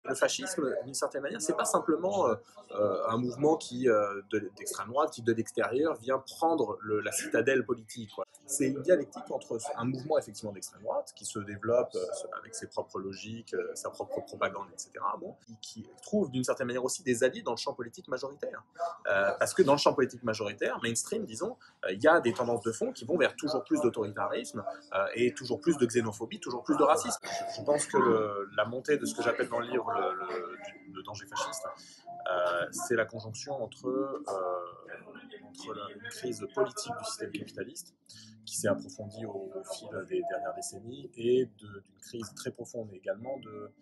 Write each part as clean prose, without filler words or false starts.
Le fascisme, d'une certaine manière, c'est pas simplement un mouvement d'extrême droite qui, de l'extérieur, vient prendre la citadelle politique, quoi. C'est une dialectique entre un mouvement effectivement d'extrême droite qui se développe avec ses propres logiques, sa propre propagande, etc. Bon, qui trouve d'une certaine manière aussi des alliés dans le champ politique majoritaire. Parce que dans le champ politique majoritaire, mainstream, disons, il y a des tendances de fond qui vont vers toujours plus d'autoritarisme et toujours plus de xénophobie, toujours plus de racisme. Je pense que la montée de ce que j'appelle dans le livre le danger fasciste, c'est la conjonction entre une crise politique du système capitaliste qui s'est approfondie au fil des dernières décennies et d'une crise très profonde également de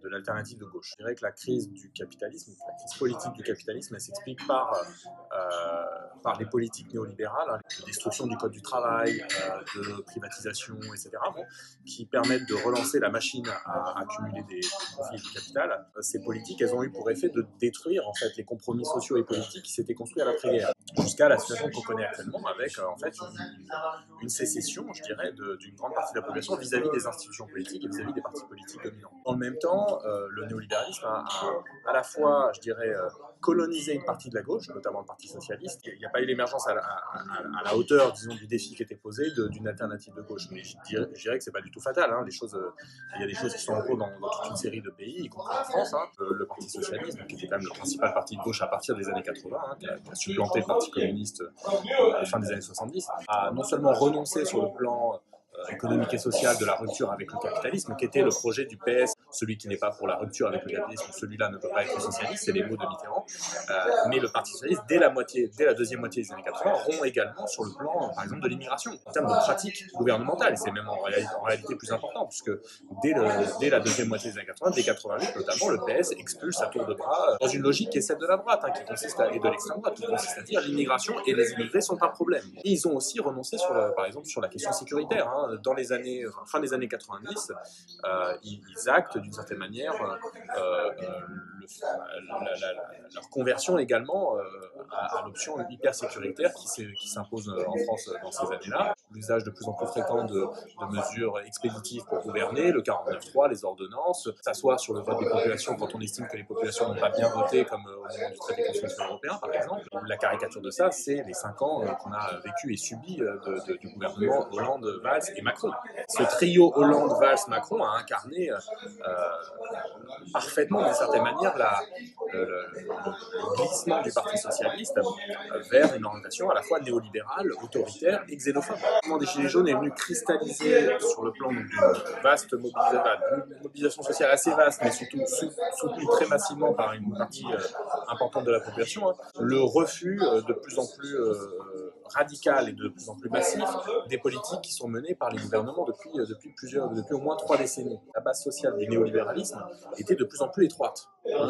l'alternative de gauche. Je dirais que la crise du capitalisme, la crise politique du capitalisme, elle s'explique par les politiques néolibérales, hein, de destruction du code du travail, de privatisation, etc., bon, qui permettent de relancer la machine à accumuler des profits et du capital. Ces politiques, elles ont eu pour effet de détruire en fait les compromis sociaux et politiques qui s'étaient construits à l'après-guerre, jusqu'à la situation qu'on connaît actuellement avec en fait une sécession, je dirais, d'une grande partie de la population vis-à-vis des institutions politiques et vis-à-vis des partis politiques dominants. Dans le même temps, le néolibéralisme a à la fois, je dirais, colonisé une partie de la gauche, notamment le Parti socialiste. Il n'y a pas eu l'émergence à la hauteur, disons, du défi qui était posé d'une alternative de gauche. Mais je dirais que c'est pas du tout fatal. Hein. Il y a des choses qui sont en cours dans toute une série de pays, y compris en France. Hein. Le Parti socialiste, qui était quand même le principal parti de gauche à partir des années 80, hein, qui a supplanté le Parti communiste à la fin des années 70, a non seulement renoncé sur le plan économique et social de la rupture avec le capitalisme, qui était le projet du PS. Celui qui n'est pas pour la rupture avec le capitalisme, celui-là ne peut pas être socialiste, c'est les mots de Mitterrand. Mais le Parti socialiste, dès la deuxième moitié des années 80, rompt également sur le plan, par exemple, de l'immigration, en termes de pratiques gouvernementales. Et c'est même en réalité plus important, puisque dès la deuxième moitié des années 80, dès 88 notamment, le PS expulse à tour de bras dans une logique qui est celle de la droite, hein, et de l'extrême droite, qui consiste à dire l'immigration et les immigrés sont un problème. Et ils ont aussi renoncé, par exemple, sur la question sécuritaire. Hein. Dans fin des années 90, ils actent d'une certaine manière leur conversion également à l'option hyper sécuritaire qui s'impose en France dans ces années-là. L'usage de plus en plus fréquent de mesures expéditives pour gouverner, le 49.3, les ordonnances, s'asseoir sur le vote des populations quand on estime que les populations n'ont pas bien voté, comme au moment du traité constitutionnel européen, par exemple. La caricature de ça, c'est les 5 ans qu'on a vécu et subi du gouvernement Hollande, Valls et Macron. Ce trio Hollande-Valls-Macron a incarné parfaitement, d'une certaine manière, le glissement du Parti socialiste vers une orientation à la fois néolibérale, autoritaire et xénophobe. Le mouvement des Gilets jaunes est venu cristalliser sur le plan d'une vaste mobilisation sociale assez vaste, mais surtout soutenue très massivement par une partie importante de la population, hein, le refus de plus en plus radical et de plus en plus massif des politiques qui sont menées par les gouvernements depuis au moins 3 décennies. La base sociale du néolibéralisme était de plus en plus étroite. Hein,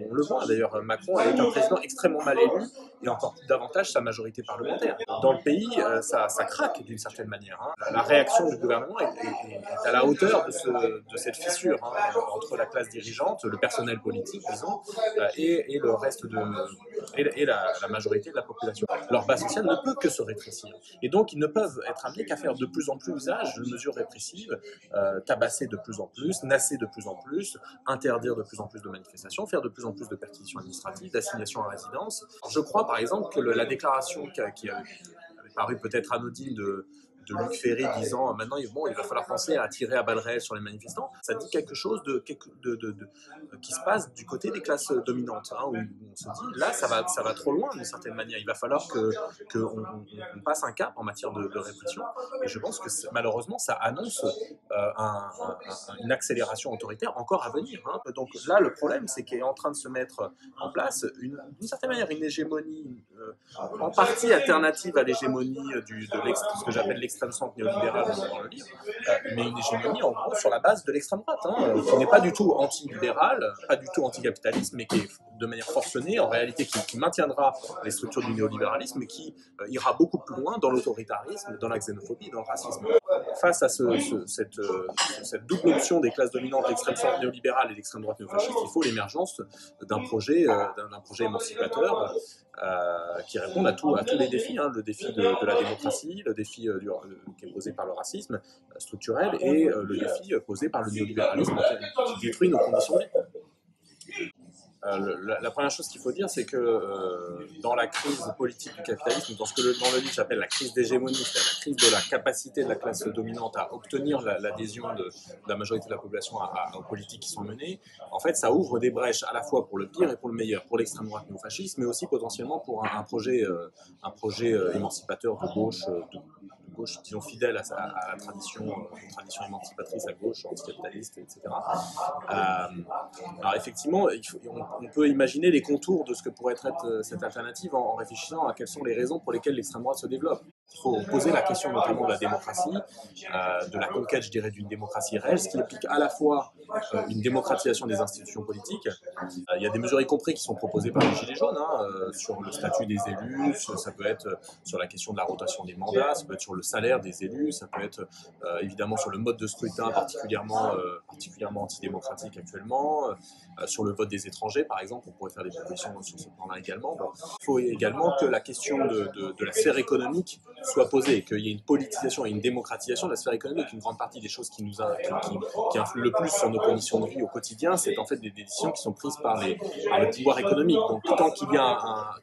on le voit d'ailleurs, Macron est un président extrêmement mal élu et encore davantage sa majorité parlementaire. Dans le pays, ça craque d'une certaine manière. Hein. La réaction du gouvernement est à la hauteur de cette fissure, hein, entre la classe dirigeante, le personnel politique, disons, et le reste et la majorité de la population. Leur base sociale ne peut que se rétrécir. Et donc, ils ne peuvent être amenés qu'à faire de plus en plus usage de mesures répressives, tabasser de plus en plus, nasser de plus en plus, interdire de plus en plus de manifestations, faire de plus en plus de perquisitions administratives, d'assignations à résidence. Je crois, par exemple, que la déclaration qui avait paru peut-être anodine de Luc Ferry disant maintenant il va falloir penser à tirer à balles réelles sur les manifestants, ça dit quelque chose qui se passe du côté des classes dominantes, hein, où on se dit là ça va trop loin d'une certaine manière, il va falloir qu'on passe un cap en matière de répression, et je pense que malheureusement ça annonce une accélération autoritaire encore à venir. Hein. Donc là le problème c'est qu'est en train de se mettre en place d'une certaine manière une hégémonie en partie alternative à l'hégémonie de ce que j'appelle l'extrême centre néolibéral dans le livre, mais une hégémonie en gros sur la base de l'extrême droite, hein, qui n'est pas du tout anti-libérale, pas du tout anti-capitaliste, mais qui est de manière forcenée, en réalité qui maintiendra les structures du néolibéralisme, mais qui ira beaucoup plus loin dans l'autoritarisme, dans la xénophobie, dans le racisme. Face à cette double option des classes dominantes, l'extrême centre néolibéral et l'extrême droite néofasciste, il faut l'émergence d'un projet émancipateur qui répond à tous les défis, hein, le défi de la démocratie, le défi qui est posé par le racisme structurel et le défi posé par le néolibéralisme qui détruit nos conditions de vie. La première chose qu'il faut dire, c'est que dans la crise politique du capitalisme, dans ce que dans le livre j'appelle la crise d'hégémonie, c'est-à-dire la crise de la capacité de la classe dominante à obtenir l'adhésion de la majorité de la population aux politiques qui sont menées, en fait, ça ouvre des brèches à la fois pour le pire et pour le meilleur, pour l'extrême droite néo-fasciste, mais aussi potentiellement pour un projet émancipateur de gauche, gauche, disons, fidèle à la tradition émancipatrice à gauche, anticapitaliste, etc. Alors effectivement, on peut imaginer les contours de ce que pourrait être cette alternative en réfléchissant à quelles sont les raisons pour lesquelles l'extrême droite se développe. Il faut poser la question notamment de la démocratie, de la conquête, je dirais, d'une démocratie réelle, ce qui implique à la fois une démocratisation des institutions politiques. Il y a des mesures y compris qui sont proposées par les Gilets jaunes, sur le statut des élus, ça peut être sur la question de la rotation des mandats, ça peut être sur le salaire des élus, ça peut être évidemment sur le mode de scrutin particulièrement antidémocratique actuellement, sur le vote des étrangers par exemple, on pourrait faire des propositions sur ce plan-là également. Bon, il faut également que la question de la sphère économique soit posée, qu'il y ait une politisation et une démocratisation de la sphère économique. Une grande partie des choses qui influent le plus sur nos conditions de vie au quotidien, c'est en fait des décisions qui sont prises par le pouvoir économique. Donc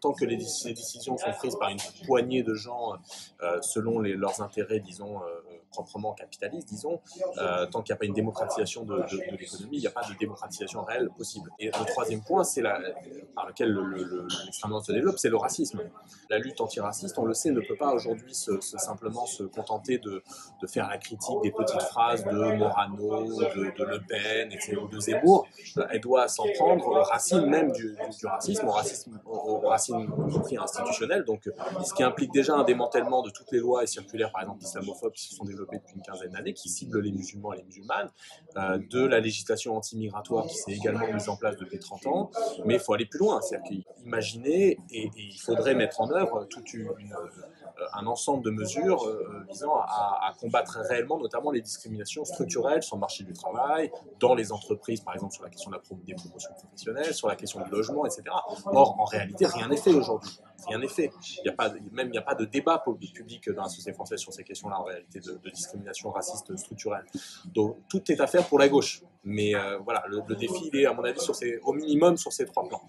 tant que les décisions sont prises par une poignée de gens selon leurs intérêts, disons, proprement capitalistes, disons, tant qu'il n'y a pas une démocratisation de l'économie, il n'y a pas de démocratisation réelle possible. Et le troisième point, par lequel l'extrême droite se développe, c'est le racisme. La lutte antiraciste, on le sait, ne peut pas aujourd'hui simplement se contenter de faire la critique des petites phrases de Morano, de Le Pen, etc., ou de Zemmour. Elle doit s'en prendre aux racines même du racisme, aux racines compris institutionnelles, donc ce qui implique déjà un démantèlement de toutes les lois et circulaires, par exemple islamophobes, qui se sont développées depuis une quinzaine d'années, qui ciblent les musulmans et les musulmanes, de la législation anti-migratoire qui s'est également mise en place depuis 30 ans, mais il faut aller plus loin, c'est-à-dire qu'imaginer et il faudrait mettre en œuvre un ensemble de mesures visant à combattre réellement notamment les discriminations structurelles sur le marché du travail, dans les entreprises, par exemple sur la question des promotions professionnelles, sur la question du logement, etc. Or, en réalité, rien n'est fait aujourd'hui. Rien n'est fait. Il n'y a pas de débat public dans la société française sur ces questions-là, en réalité, de discrimination raciste structurelle. Donc, tout est à faire pour la gauche. Mais voilà, le défi, il est, à mon avis, au minimum sur ces trois plans.